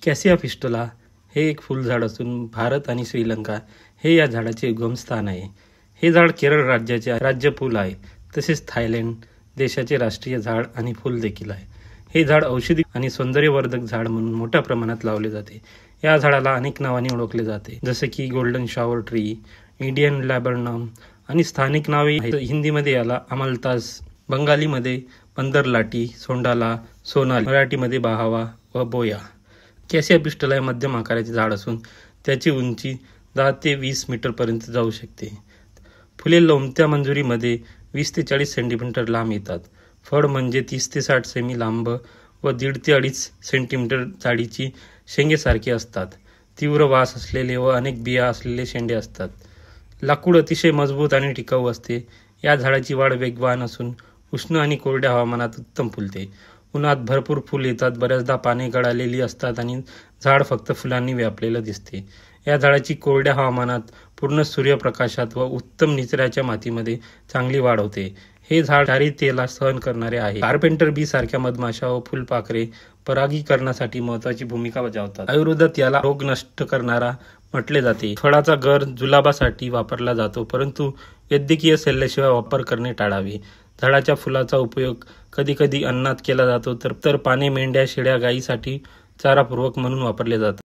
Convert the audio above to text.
कॅसिया fistula हे एक फुलझाड असून भारत आणि श्रीलंका हे या झाडाचे उगमस्थान आहे. हे झाड केरळ राज्याचे राज्यफूल आहे. तसेच थायलंड देशाचे राष्ट्रीय झाड आणि फूल देखील आहे. हे झाड औषधी आणि सौंदर्यवर्धक झाड म्हणून मोठ्या प्रमाणात लावले जाते. या झाडाला अनेक नावांनी ओळखले जाते, जसे की गोल्डन शॉवर ट्री, इंडियन लॅबरनम आणि स्थानिक नावे आहेत. हिंदीमध्ये याला अमलतास, बंगालीमध्ये पंदरलाटी, सोंडाला, सोनाली, मराठीमध्ये बहावा व बोया. कॅसिया फिस्टुला हे मध्यम आकाराचे झाड असून त्याची उंची 10 ते 20 मीटरपर्यंत जाऊ शकते. फुले लोंबत्या मंजुरीमध्ये 20 ते 40 सेंटीमीटर लांब येतात. फळ म्हणजे 30 ते 60 सेमी लांब व 1.5 ते 2.5 सेंटीमीटर जाडीची शेंगेसारखे असतात. तीव्र वास असलेले व अनेक बिया असलेले शेंडे असतात. लाकूड अतिशय मजबूत आणि टिकाऊ असते. या झाडाची वाढ वेगवान असून उष्ण आणि कोरड्या हवामानात उत्तम फुलते. उन्हात भरपूर फुल येतात. बऱ्याचदा पाने गळालेली असतात आणि झाड फक्त फुलांनी व्यापलेलं दिसते. या झाडाची कोरड्या हवामानात, पूर्ण सूर्यप्रकाशात व उत्तम निचऱ्याच्या मातीमध्ये चांगली वाढ होते. हे झाड क्षारीयतेला सहन करणारे आहे. कार्पेंटर बी सारख्या मधमाशा व फुलपाखरे परागीकरणासाठी महत्त्वाची भूमिका बजावतात. आयुर्वेदात याला रोग नष्ट करणारा म्हटले जाते. फळाचा गर जुलाबासाठी वापरला जातो, परंतु वैद्यकीय सल्ल्याशिवाय वापर करणे टाळावे. झाडाच्या फुलाचा उपयोग कधीकधी अन्नात केला जातो, तर पाने मेंढ्या, शेळ्या, गायीसाठी चारापूरक म्हणून वापरले जातात.